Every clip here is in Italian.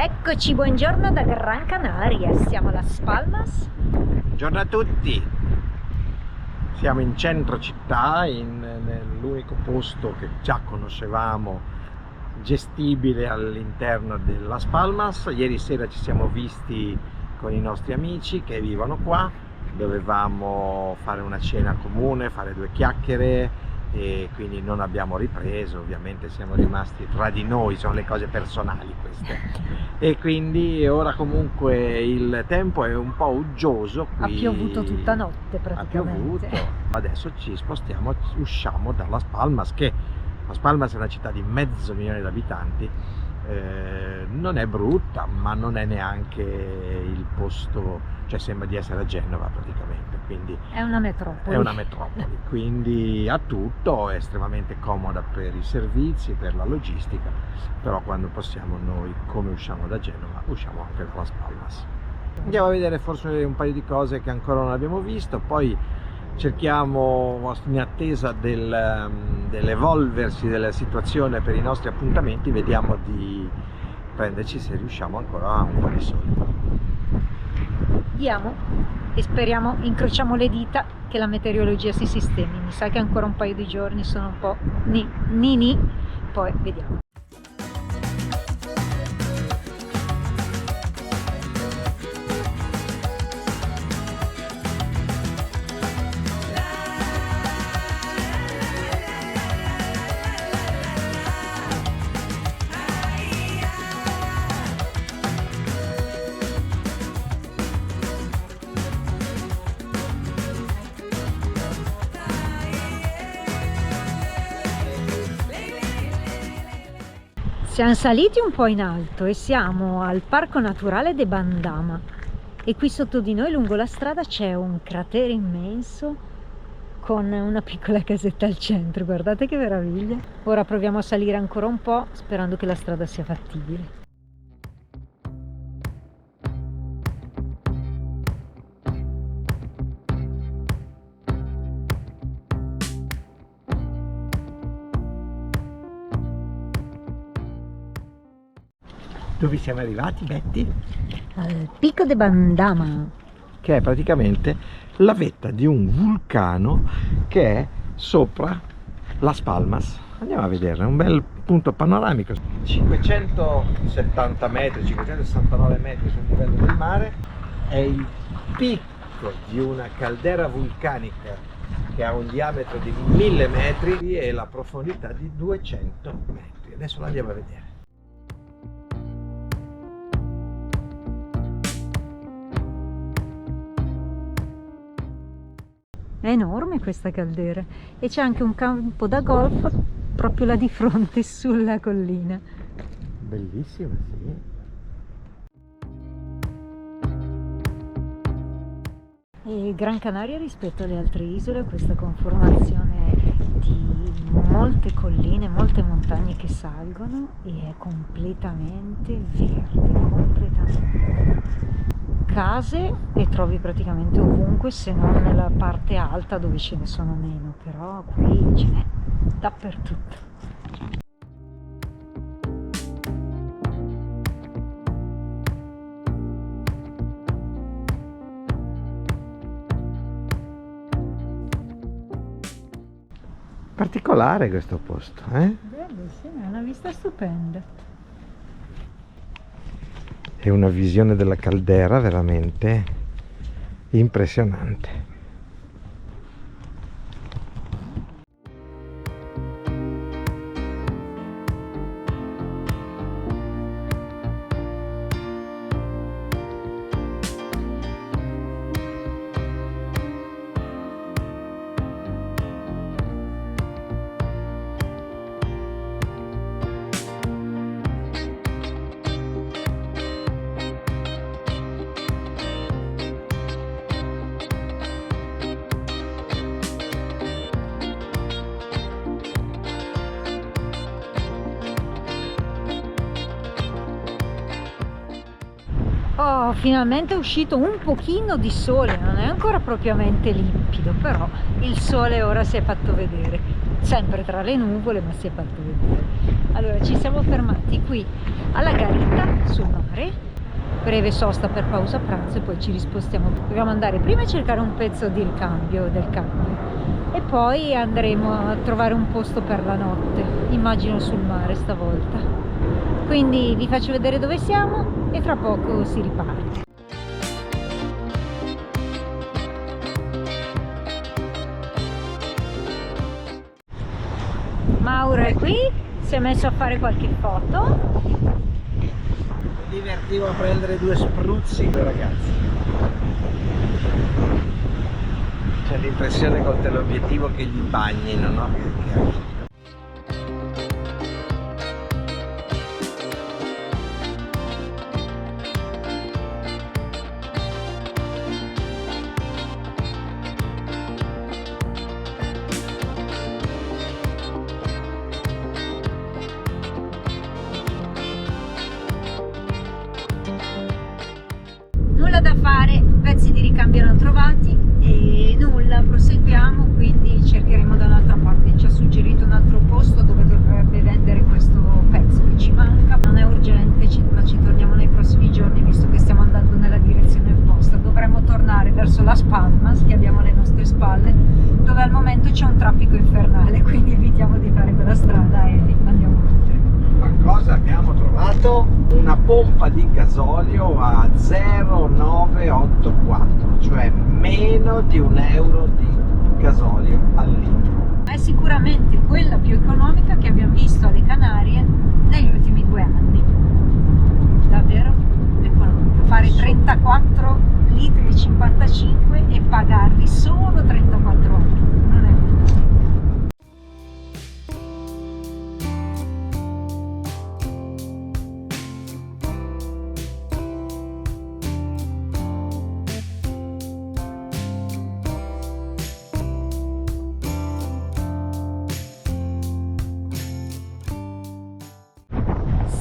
Eccoci, buongiorno da Gran Canaria, siamo a Las Palmas. Buongiorno a tutti, siamo in centro città, nell'unico posto che già conoscevamo, gestibile all'interno di Las Palmas. Ieri sera ci siamo visti con i nostri amici che vivono qua, dovevamo fare una cena comune, fare due chiacchiere e quindi non abbiamo ripreso, ovviamente siamo rimasti tra di noi, sono le cose personali queste. E quindi ora comunque il tempo è un po' uggioso qui. Ha piovuto tutta notte praticamente. Ha piovuto, adesso ci spostiamo, usciamo da Las Palmas, che Las Palmas è una città di 500.000 di abitanti, non è brutta ma non è neanche il posto, cioè sembra di essere a Genova praticamente, quindi è una metropoli. È una metropoli, quindi ha tutto, è estremamente comoda per i servizi, per la logistica, però quando possiamo noi, come usciamo da Genova, usciamo anche da Las Palmas. Andiamo a vedere forse un paio di cose che ancora non abbiamo visto, poi cerchiamo, in attesa dell'evolversi della situazione per i nostri appuntamenti, vediamo di prenderci, se riusciamo, ancora un po' di sole. Andiamo e speriamo, incrociamo le dita, che la meteorologia si sistemi. Mi sa che ancora un paio di giorni sono un po' ni, poi vediamo. Siamo saliti un po' in alto e siamo al Parco Naturale de Bandama e qui sotto di noi lungo la strada c'è un cratere immenso con una piccola casetta al centro, guardate che meraviglia. Ora proviamo a salire ancora un po' sperando che la strada sia fattibile. Dove siamo arrivati, Betty? Al Pico de Bandama, che è praticamente la vetta di un vulcano che è sopra Las Palmas. Andiamo a vedere, è un bel punto panoramico. 570 metri, 569 metri sul livello del mare, è il picco di una caldera vulcanica che ha un diametro di 1000 metri e la profondità di 200 metri. Adesso lo andiamo a vedere. è enorme questa caldera e c'è anche un campo da golf proprio là di fronte sulla collina. Bellissima, sì. E Gran Canaria rispetto alle altre isole ha questa conformazione di molte colline, molte montagne che salgono e è completamente verde, completamente. Case le trovi praticamente ovunque se non nella parte alta dove ce ne sono meno, però qui ce n'è dappertutto. Particolare questo posto, eh? Bello, sì, è una vista stupenda. È una visione della caldera veramente impressionante. Oh, finalmente è uscito un pochino di sole, non è ancora propriamente limpido, però il sole ora si è fatto vedere, sempre tra le nuvole, ma si è fatto vedere. Allora, ci siamo fermati qui alla Garita sul mare breve sosta per pausa pranzo e poi ci rispostiamo. Dobbiamo andare prima a cercare un pezzo di ricambio del cambio e poi andremo a trovare un posto per la notte, immagino sul mare stavolta. Quindi vi faccio vedere dove siamo e fra poco si riparte. Mauro è qui, si è messo a fare qualche foto. Mi divertivo a prendere 2 spruzzi con i ragazzi. C'è l'impressione col teleobiettivo che gli bagnino, no? Che Nulla da fare, pezzi di ricambio erano trovati e nulla, proseguiamo, quindi cercheremo da un'altra parte. Ci ha suggerito un altro posto dove dovrebbe vendere questo pezzo che ci manca. Non è urgente, ma ci torniamo nei prossimi giorni visto che stiamo andando nella direzione opposta. Dovremmo tornare verso Las Palmas, che abbiamo alle nostre spalle, dove al momento c'è un traffico infernale, quindi evitiamo di fare quella strada e andiamo oltre. Ma cosa abbiamo trovato? Una pompa di gasolio a 0,984, cioè meno di €1 di gasolio al litro. È sicuramente quella più economica che abbiamo visto alle Canarie negli ultimi 2 anni. Davvero economica. Fare 34 litri e 55 e pagarli solo 34 euro. Non è vero.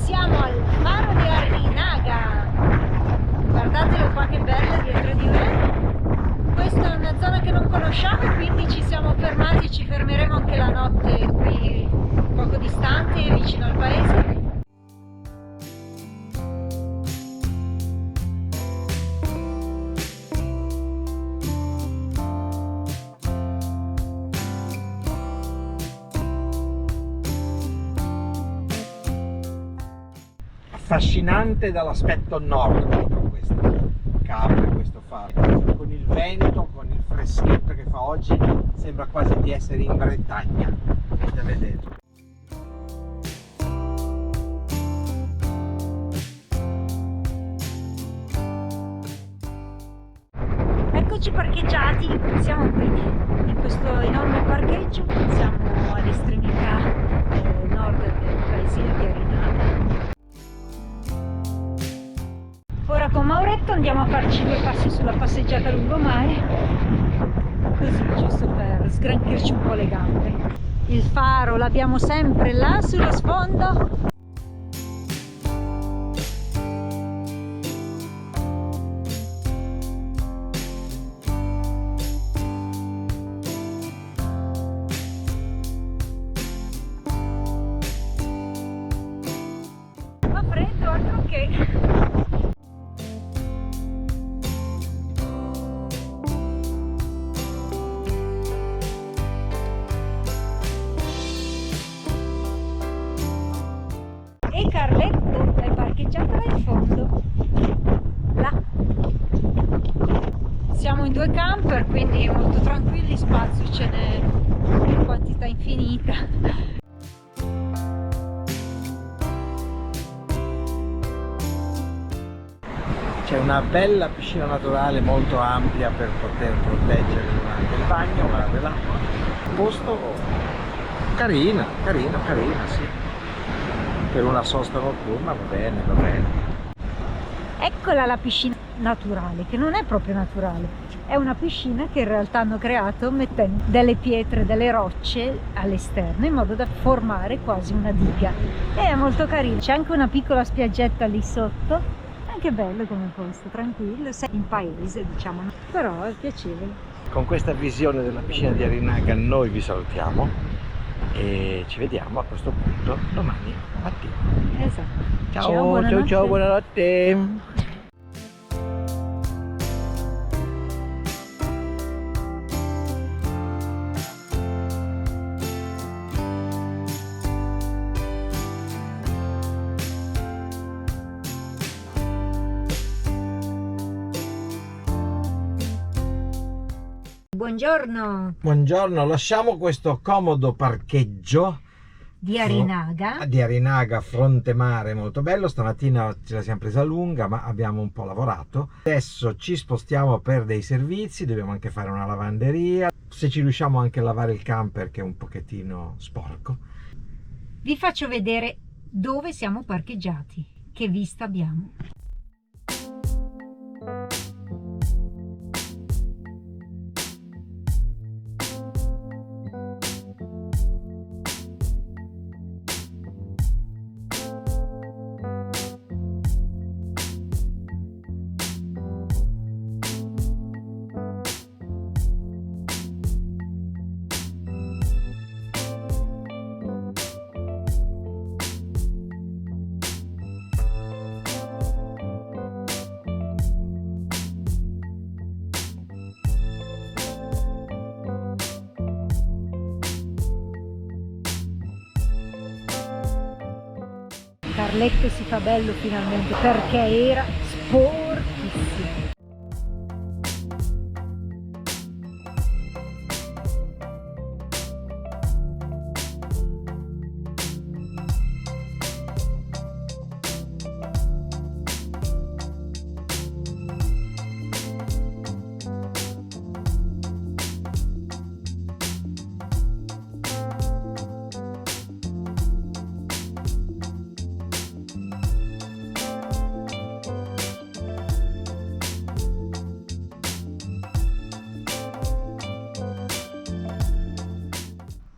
Siamo al faro di Larrinaga, guardatelo qua che bello dietro di me. Questa è una zona che non conosciamo e quindi ci siamo fermati e ci fermeremo anche la notte qui poco distante, vicino al paese. Affascinante dall'aspetto nordico questa cava, questo faro, con il vento, con il freschetto che fa oggi, sembra quasi di essere in Bretagna, da vedere. Eccoci parcheggiati, siamo qui in questo enorme parcheggio, siamo all'estremità nord del paesino di Larrinaga. Ora con Mauretto andiamo a farci 2 passi sulla passeggiata lungomare, così giusto per sgranchirci un po' le gambe. Il faro l'abbiamo sempre là sullo sfondo. Fa freddo, altro che... E Carletto è parcheggiata là in fondo, là. Siamo in 2 camper, quindi molto tranquilli, spazio ce n'è in quantità infinita. C'è una bella piscina naturale molto ampia per poter proteggere durante il bagno, guardate là. Posto carina, sì. Per una sosta notturna va bene, va bene. Eccola la piscina naturale, che non è proprio naturale, è una piscina che in realtà hanno creato mettendo delle pietre, delle rocce all'esterno in modo da formare quasi una diga. E è molto carino, c'è anche una piccola spiaggetta lì sotto, anche bello come posto, tranquillo, sei in paese diciamo, però è piacevole. Con questa visione della piscina di Larrinaga noi vi salutiamo e ci vediamo a questo punto domani mattina. Esatto. Ciao, ciao, buonanotte. Buongiorno Buongiorno, lasciamo questo comodo parcheggio di Arinaga. di Arinaga, fronte mare, molto bello. Stamattina ce la siamo presa lunga, ma abbiamo un po' lavorato. Adesso ci spostiamo per dei servizi, dobbiamo anche fare una lavanderia. Se ci riusciamo anche a lavare il camper, che è un pochettino sporco. Vi faccio vedere dove siamo parcheggiati, che vista abbiamo. Carletto si fa bello finalmente perché era sporchissimo.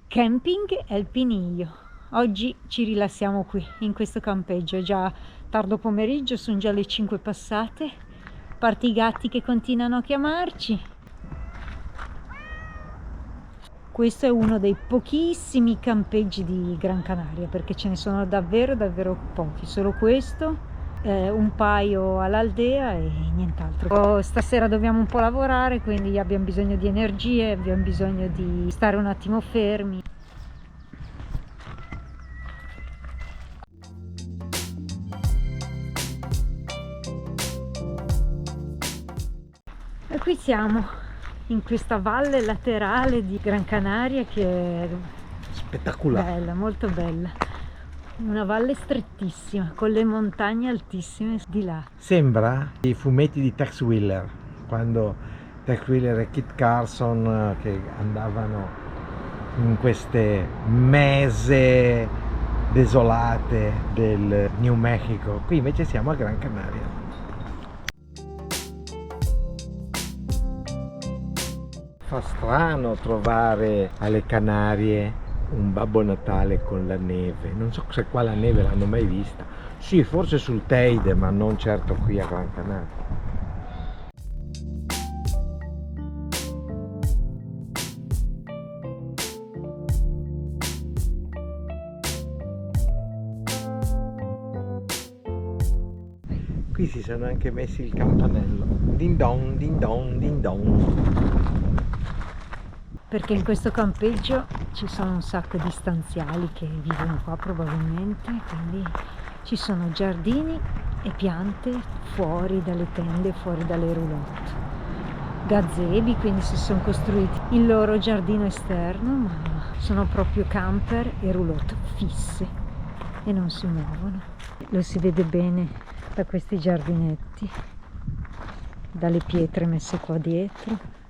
Camping El Piniglio. Oggi ci rilassiamo qui in questo campeggio, è già tardo pomeriggio, sono già le 5 passate, a parte i gatti che continuano a chiamarci. Questo è uno dei pochissimi campeggi di Gran Canaria, perché ce ne sono davvero pochi, solo questo, un paio all'Aldea e nient'altro. Stasera dobbiamo un po' lavorare, quindi abbiamo bisogno di energie, abbiamo bisogno di stare un attimo fermi. E qui siamo in questa valle laterale di Gran Canaria che è Spettacolare. bella, molto bella. Una valle strettissima con le montagne altissime di là. Sembra i fumetti di Tex Willer, quando Tex Willer e Kit Carson che andavano in queste mese desolate del New Mexico. Qui invece siamo a Gran Canaria. Fa strano trovare alle Canarie un Babbo Natale con la neve. Non so se qua la neve l'hanno mai vista. Sì, forse sul Teide, ma non certo qui a Gran Canaria. Qui si sono anche messi il campanello. Din don, din don, din don. Perché in questo campeggio ci sono un sacco di stanziali che vivono qua probabilmente, quindi ci sono giardini e piante fuori dalle tende, fuori dalle roulotte. Gazebi, quindi si sono costruiti il loro giardino esterno, ma sono proprio camper e roulotte fisse e non si muovono. Lo si vede bene da questi giardinetti, dalle pietre messe qua dietro.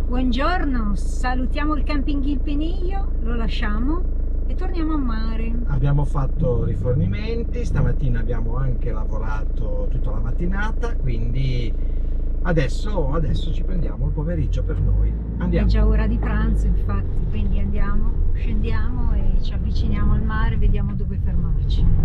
Buongiorno, salutiamo il camping Il Piniglio, lo lasciamo e torniamo a mare. Abbiamo fatto rifornimenti, stamattina abbiamo anche lavorato tutta la mattinata, quindi adesso ci prendiamo il pomeriggio per noi. È Andiamo. già ora di pranzo, infatti, quindi andiamo, scendiamo e ci avviciniamo al mare, vediamo dove fermarci.